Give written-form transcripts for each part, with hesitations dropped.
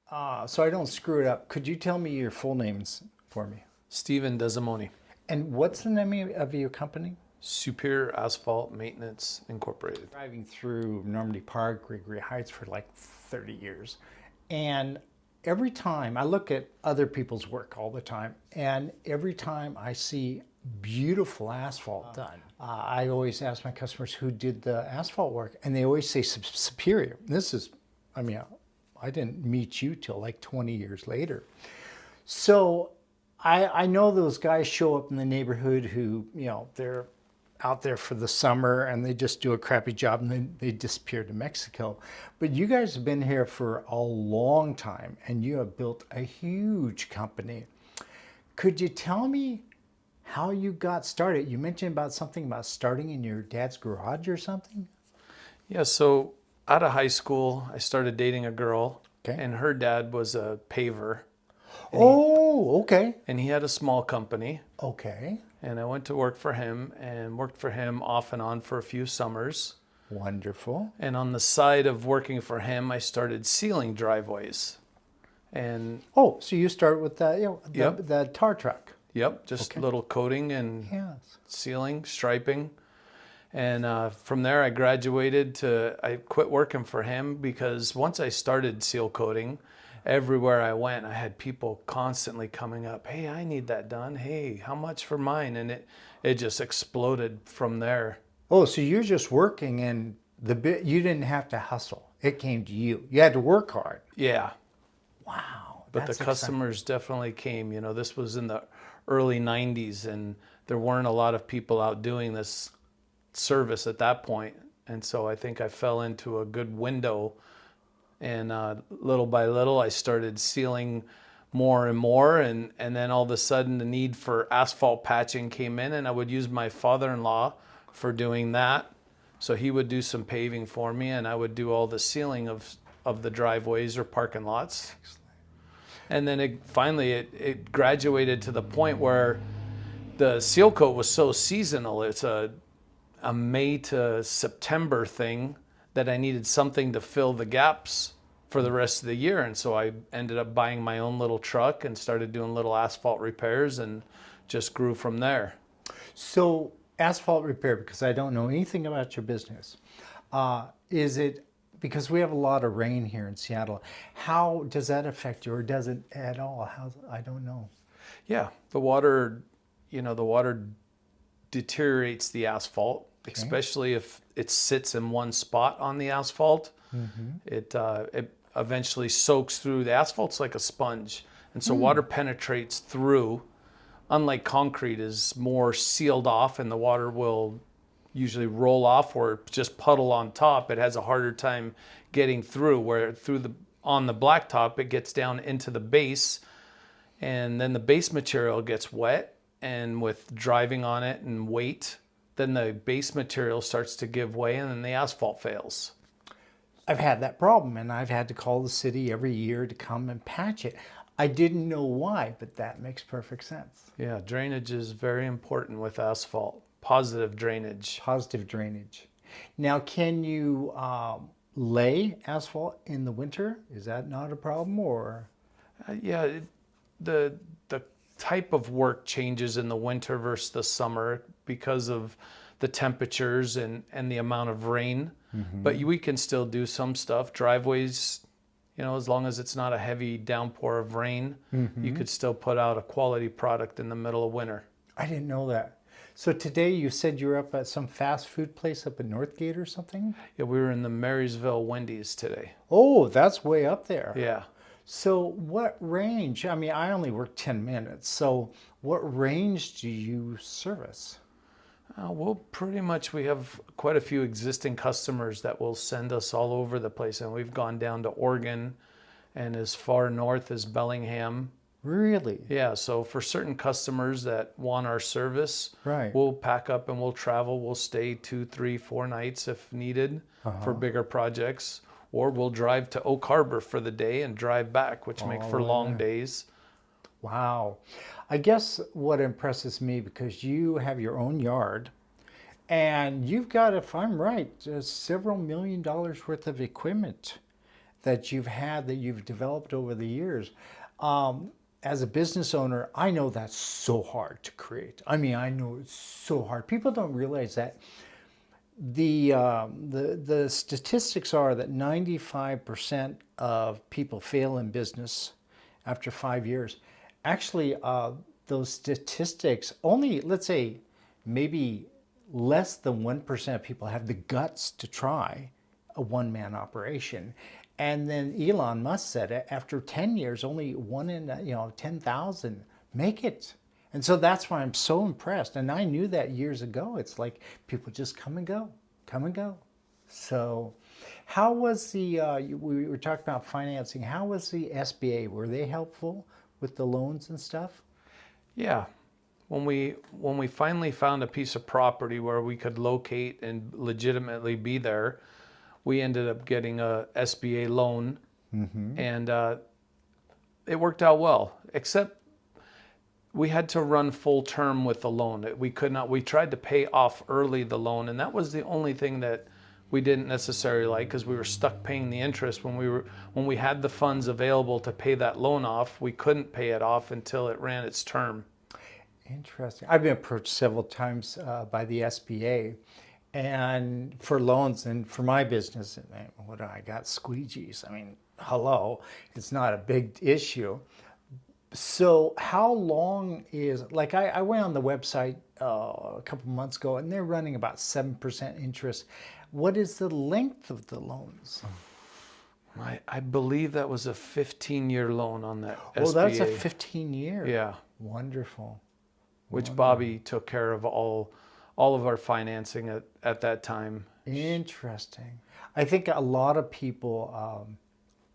So I don't screw it up. Could you tell me your full names for me? Steven Desmoine, And what's the name of your company? Superior Asphalt Maintenance Incorporated. Driving through Normandy Park, Gregory Heights for like 30 years. And every time I look at other people's work all the time, and every time I see beautiful asphalt done, I always ask my customers who did the asphalt work, and they always say Superior. This is, I mean, I didn't meet you till like 20 years later. So I know those guys show up in the neighborhood who, they're out there for the summer and they just do a crappy job and then they disappear to Mexico. But you guys have been here for a long time and you have built a huge company. Could you tell me how you got started? You mentioned about something about starting in your dad's garage or something? Yeah, so out of high school, I started dating a girl, Okay. and her dad was a paver, Oh, okay. and he had a small company. Okay. And I went to work for him and worked for him off and on for a few summers. Wonderful. And on the side of working for him, I started sealing driveways. And Oh, so you start with the, Yep. the tar truck. yep, just Okay. little coating and Yes. sealing, striping. And from there, I quit working for him because once I started seal coating, everywhere I went, I had people constantly coming up, hey, I need that done. Hey, how much for mine? And it just exploded from there. Oh, so you're just working and you didn't have to hustle. It came to you. You had to work hard. Yeah. Wow, But the that's exciting. customers definitely came. This was in the early 90s, and there weren't a lot of people out doing this service at that point. And so I think I fell into a good window. And little by little, I started sealing more and more. And then all of a sudden, the need for asphalt patching came in, and I would use my father-in-law for doing that. So he would do some paving for me, and I would do all the sealing of the driveways or parking lots. And then it graduated to the point where the seal coat was so seasonal. It's a May to September thing that I needed something to fill the gaps for the rest of the year. And so I ended up buying my own little truck and started doing little asphalt repairs and just grew from there. So asphalt repair, because I don't know anything about your business, is it because we have a lot of rain here in Seattle? How does that affect you, or does it at all? I don't know. Yeah, the water deteriorates the asphalt, especially if it sits in one spot on the asphalt. It eventually soaks through. The asphalt's like a sponge, and so water penetrates through. Unlike concrete is more sealed off, and the water will usually roll off or just puddle on top. It has a harder time getting through. Where on the blacktop, it gets down into the base, and then the base material gets wet, and with driving on it and weight, then the base material starts to give way, and then the asphalt fails. I've had that problem and I've had to call the city every year to come and patch it. I didn't know why, but that makes perfect sense. Yeah, drainage is very important with asphalt. Positive drainage. Positive drainage. Now, can you lay asphalt in the winter? Is that not a problem, or? Yeah, the type of work changes in the winter versus the summer because of the temperatures and the amount of rain. But we can still do some stuff. Driveways, as long as it's not a heavy downpour of rain, you could still put out a quality product in the middle of winter. I didn't know that. So today you said you were up at some fast food place up in Northgate or something? Yeah, we were in the Marysville Wendy's today. Oh, that's way up there. Yeah. So what range? I mean, I only work 10 minutes. So what range do you service? Well, pretty much we have quite a few existing customers that will send us all over the place. And we've gone down to Oregon and as far north as Bellingham. Really? Yeah, so for certain customers that want our service, Right. we'll pack up and we'll travel. We'll stay 2, 3, 4 nights if needed for bigger projects. Or we'll drive to Oak Harbor for the day and drive back, which make for long days. Wow. I guess what impresses me, because you have your own yard and you've got, if I'm right, several $1 million worth of equipment that you've had, that you've developed over the years. As a business owner, I know that's so hard to create. I mean, I know it's so hard. People don't realize that the statistics are that 95% of people fail in business after 5 years. Actually, those statistics only, let's say, maybe less than 1% of people have the guts to try a one-man operation. And then Elon Musk said after 10 years, only one in 10,000 make it. And so that's why I'm so impressed. And I knew that years ago. It's like people just come and go, come and go. So how was we were talking about financing. How was the SBA? Were they helpful with the loans and stuff? Yeah. When we finally found a piece of property where we could locate and legitimately be there, we ended up getting a SBA loan, and it worked out well, except we had to run full term with the loan. We could not. We tried to pay off early the loan, and that was the only thing that we didn't necessarily like, because we were stuck paying the interest when we had the funds available to pay that loan off. We couldn't pay it off until it ran its term. Interesting. I've been approached several times by the SBA, and for loans and for my business. And what do I got? Squeegees. I mean, hello, it's not a big issue. So how long is, like I went on the website a couple months ago, and they're running about 7% interest. What is the length of the loans? I believe that was a 15-year loan on that SBA. Oh, that's a 15-year. Yeah. Wonderful. Which Bobby took care of all of our financing at that time. Interesting. I think a lot of people,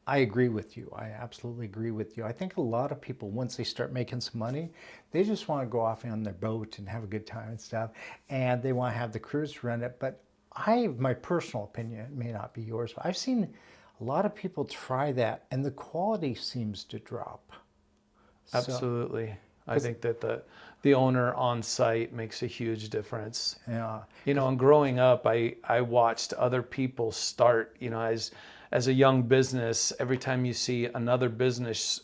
I agree with you. I absolutely agree with you. I think a lot of people, once they start making some money, they just want to go off on their boat and have a good time and stuff. And they want to have the crews run it. But my personal opinion, it may not be yours, but I've seen a lot of people try that, and the quality seems to drop. Absolutely. I think that the owner on site makes a huge difference. Yeah. And growing up, I watched other people start, as a young business. Every time you see another business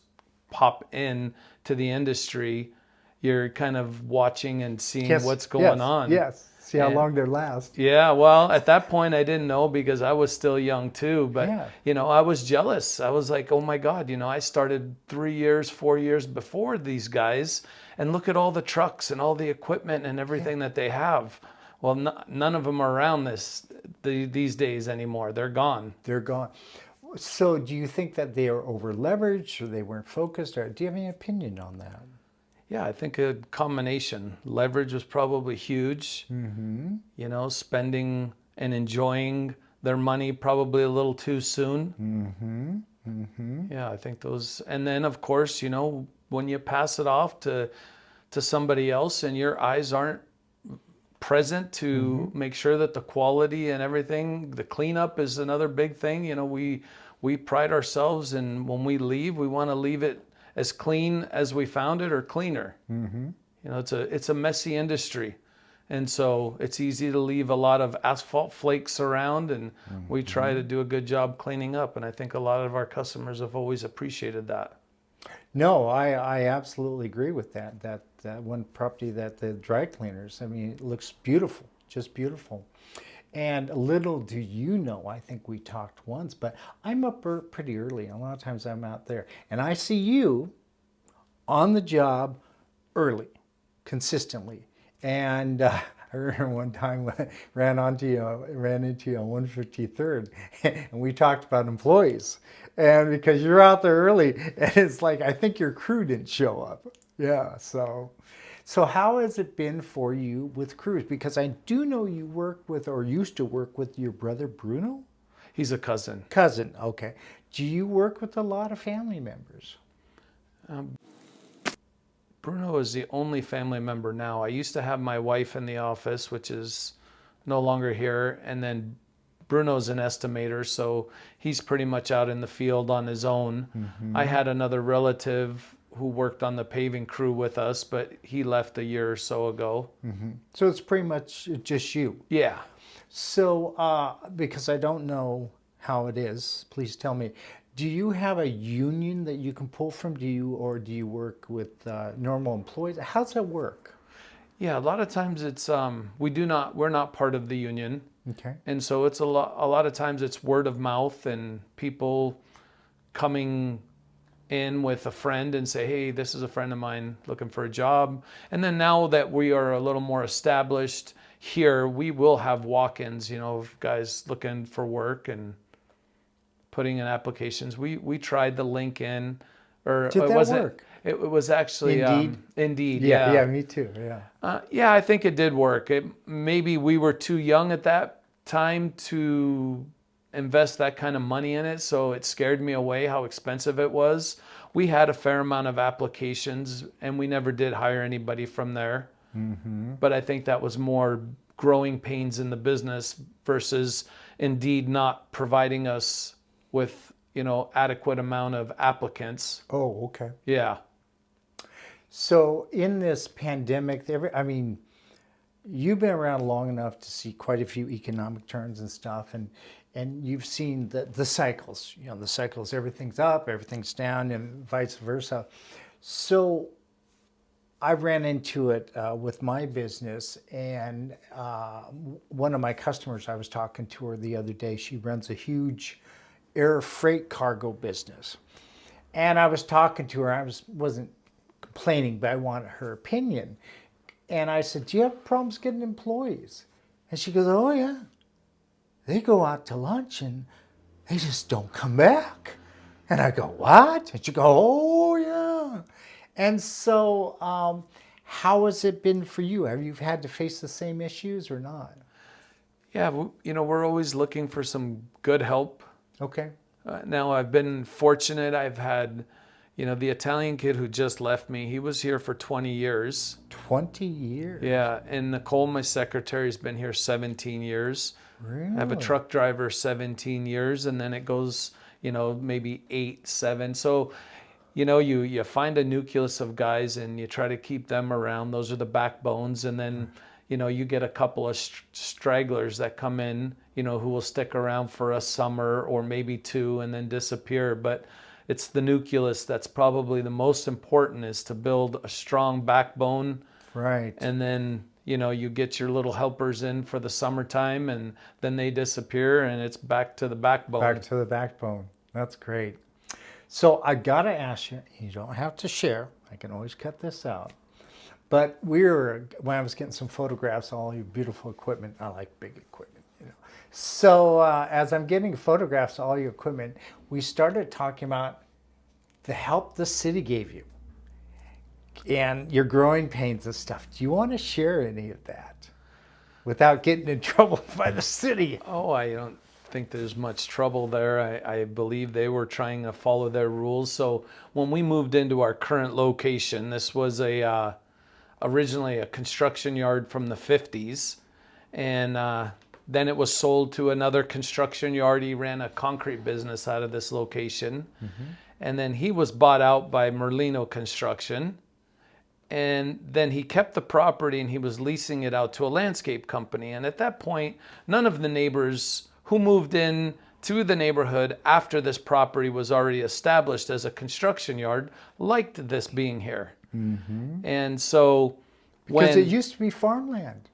pop in to the industry, you're kind of watching and seeing what's going on. Yes. See how long they last. Yeah, well, at that point I didn't know, because I was still young too, but I was jealous. I was like, oh my God, I started 3 years, 4 years before these guys, and look at all the trucks and all the equipment and everything that they have. Well, none of them are around these days anymore. They're gone. They're gone. So do you think that they are over leveraged, or they weren't focused, or do you have any opinion on that? Yeah, I think a combination. Leverage was probably huge. Spending and enjoying their money probably a little too soon. Yeah, I think those. And then, of course, when you pass it off to somebody else and your eyes aren't present to make sure that the quality and everything, the cleanup is another big thing. We pride ourselves, and when we leave, we want to leave it as clean as we found it, or cleaner. It's a messy industry, and so it's easy to leave a lot of asphalt flakes around, and we try to do a good job cleaning up, and I think a lot of our customers have always appreciated that. No, I absolutely agree with that. That one property, that the dry cleaners, I mean, it looks beautiful, just beautiful. And little do you know, I think we talked once, but I'm up pretty early. A lot of times I'm out there, and I see you on the job early, consistently. And I remember one time when I ran into you on 153rd, and we talked about employees. And because you're out there early, and it's like, I think your crew didn't show up. Yeah, so how has it been for you with crews? Because I do know you work with, or used to work with, your brother Bruno? He's a cousin. Cousin, okay. Do you work with a lot of family members? Bruno is the only family member now. I used to have my wife in the office, which is no longer here, and then Bruno's an estimator, so he's pretty much out in the field on his own. I had another relative who worked on the paving crew with us, but he left a year or so ago. So it's pretty much just you. Yeah. So, because I don't know how it is, please tell me. Do you have a union that you can pull from? Or do you work with normal employees? How's that work? Yeah, a lot of times it's we're not part of the union. Okay. And so it's a lot of times it's word of mouth and people coming in with a friend and say, hey, this is a friend of mine looking for a job. And then now that we are a little more established here, we will have walk-ins, of guys looking for work and putting in applications. We tried the LinkedIn, or Did it that wasn't. work? It was actually Indeed? Indeed. Yeah, Yeah. me too. Yeah. Yeah, I think it did work. Maybe we were too young at that time to invest that kind of money in it, so it scared me away how expensive it was. We had a fair amount of applications, and we never did hire anybody from there. Mm-hmm. But I think that was more growing pains in the business versus Indeed not providing us with, adequate amount of applicants. Oh, okay. Yeah. So in this pandemic, you've been around long enough to see quite a few economic turns and stuff, and you've seen the cycles. The cycles, everything's up, everything's down, and vice versa. So I ran into it with my business, and one of my customers, I was talking to her the other day. She runs a huge air freight cargo business, and I was talking to her. Wasn't complaining, but I wanted her opinion. And I said, do you have problems getting employees? And she goes, oh yeah. They go out to lunch and they just don't come back. And I go, what? And she go, oh yeah. And so how has it been for you? Have you had to face the same issues or not? Yeah, we're always looking for some good help. Okay. Now I've been fortunate. I've had, the Italian kid who just left me, he was here for 20 years. 20 years? Yeah, and Nicole, my secretary, has been here 17 years. Really? I have a truck driver 17 years, and then it goes, maybe 8, 7. So, you find a nucleus of guys and you try to keep them around. Those are the backbones. And then, you get a couple of stragglers that come in, who will stick around for a summer or maybe 2 and then disappear. But it's the nucleus that's probably the most important, is to build a strong backbone. Right. And then, you get your little helpers in for the summertime and then they disappear and it's back to the backbone. Back to the backbone. That's great. So I got to ask you, you don't have to share. I can always cut this out. But when I was getting some photographs of all your beautiful equipment, I like big equipment. So as I'm getting photographs of all your equipment, we started talking about the help the city gave you and your growing pains and stuff. Do you want to share any of that without getting in trouble by the city? Oh, I don't think there's much trouble there. I believe they were trying to follow their rules. So when we moved into our current location, this was originally a construction yard from the 50s. And then it was sold to another construction yard. He ran a concrete business out of this location. Mm-hmm. And then he was bought out by Merlino Construction. And then he kept the property and he was leasing it out to a landscape company. And at that point, none of the neighbors who moved in to the neighborhood after this property was already established as a construction yard liked this being here. Mm-hmm. And so because it used to be farmland.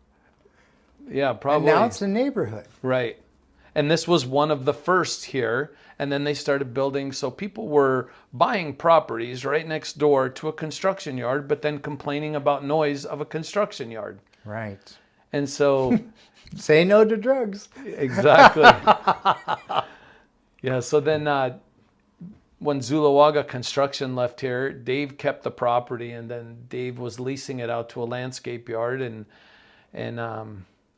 Yeah, probably. And now it's a neighborhood. Right. And this was one of the first here. And then they started building. So people were buying properties right next door to a construction yard, but then complaining about noise of a construction yard. Right. And so... Say no to drugs. Exactly. Yeah, so then when Zulawaga Construction left here, Dave kept the property, and then Dave was leasing it out to a landscape yard, and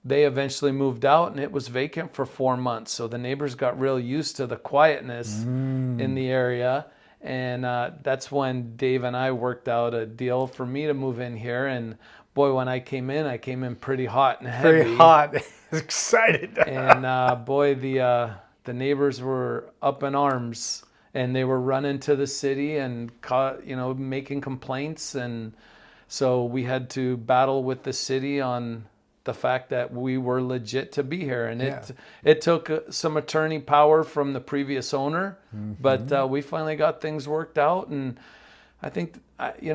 they eventually moved out, and it was vacant for 4 months. So the neighbors got real used to the quietness in the area, and that's when Dave and I worked out a deal for me to move in here. And boy, when I came in pretty hot and heavy. Very hot. Excited. And boy, the neighbors were up in arms, and they were running to the city and making complaints. And so we had to battle with the city on the fact that we were legit to be here. And Yeah. it took some attorney power from the previous owner, but we finally got things worked out. And I think,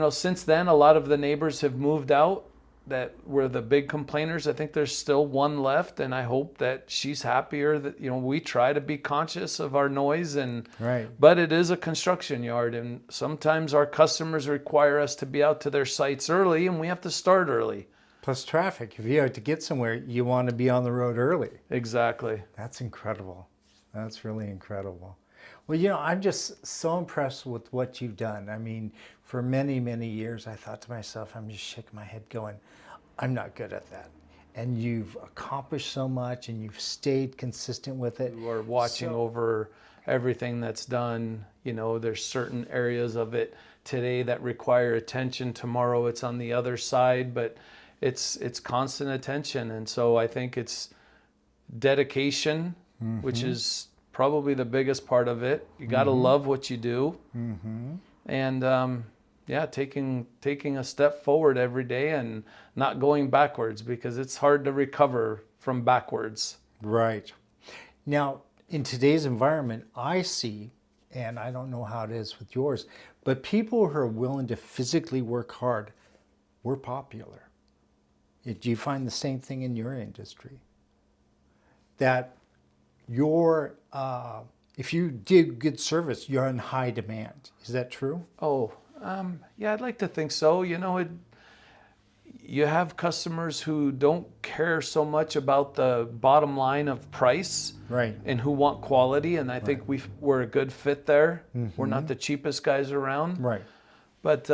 since then, a lot of the neighbors have moved out that were the big complainers. I think there's still one left, and I hope that she's happier that, we try to be conscious of our noise, Right. but it is a construction yard, and sometimes our customers require us to be out to their sites early, and we have to start early. Plus traffic. If you have to get somewhere, you want to be on the road early. Exactly. That's incredible. That's really incredible. Well, I'm just so impressed with what you've done. I mean, for many, many years, I thought to myself, I'm just shaking my head going, I'm not good at that. And you've accomplished so much, and you've stayed consistent with it. We're watching over everything that's done. There's certain areas of it today that require attention. Tomorrow it's on the other side, but it's constant attention. And so I think it's dedication, which is probably the biggest part of it. You got to love what you do. And taking a step forward every day and not going backwards, because it's hard to recover from backwards. Right. Now, in today's environment, I see, and I don't know how it is with yours, but people who are willing to physically work hard, we're popular. Do you find the same thing in your industry? That if you did good service, you're in high demand. Is that true? Oh, yeah, I'd like to think so. You have customers who don't care so much about the bottom line of price, Right. and who want quality, and I think we're a good fit there. We're not the cheapest guys around. Right. But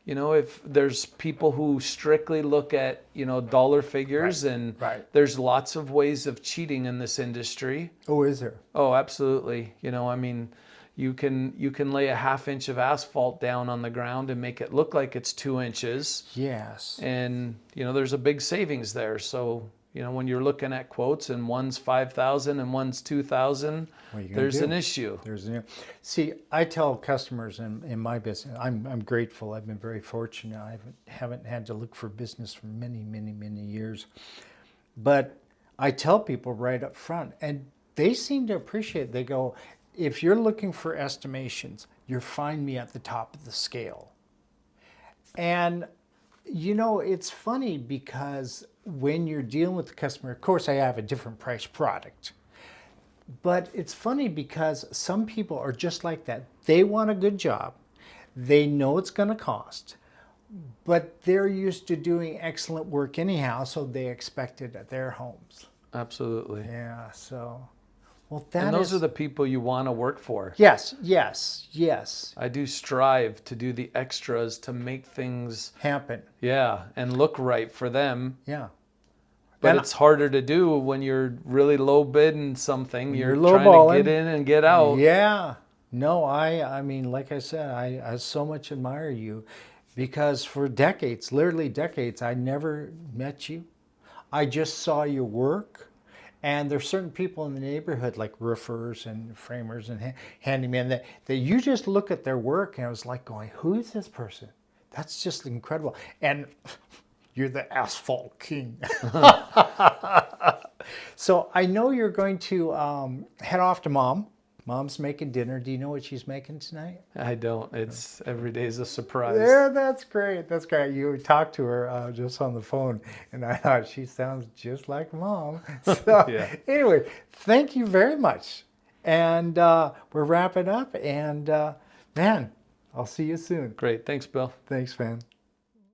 if there's people who strictly look at dollar figures, and there's lots of ways of cheating in this industry. Oh, is there? Oh, absolutely. You can lay a ½ inch of asphalt down on the ground and make it look like it's 2 inches. Yes. And there's a big savings there. So when you're looking at quotes and one's 5,000 and one's 2,000, there's an issue. See, I tell customers in my business, I'm grateful. I've been very fortunate. I haven't had to look for business for many, many, many years. But I tell people right up front, and they seem to appreciate it. They go, if you're looking for estimations, you'll find me at the top of the scale. And it's funny because when you're dealing with the customer, of course I have a different price product. But it's funny because some people are just like that. They want a good job. They know it's going to cost. But they're used to doing excellent work anyhow, so they expect it at their homes. Absolutely. Yeah, so... Well, and those are the people you want to work for. Yes. I do strive to do the extras to make things happen. Yeah, and look right for them. Yeah. But it's harder to do when you're really low bidding something. You're trying to get in and get out. Yeah. No, I mean, like I said, I so much admire you because for decades, literally decades, I never met you. I just saw your work. And there's certain people in the neighborhood, like roofers and framers and handymen, that you just look at their work and I was like going, who is this person? That's just incredible. And you're the asphalt king. So I know you're going to head off to Mom. Mom's making dinner. Do you know what she's making tonight? I don't. It's every day's a surprise. Yeah, that's great. That's great. You talked to her just on the phone, and I thought she sounds just like Mom. So Anyway, thank you very much. And we're wrapping up. And man, I'll see you soon. Great. Thanks, Bill. Thanks, man.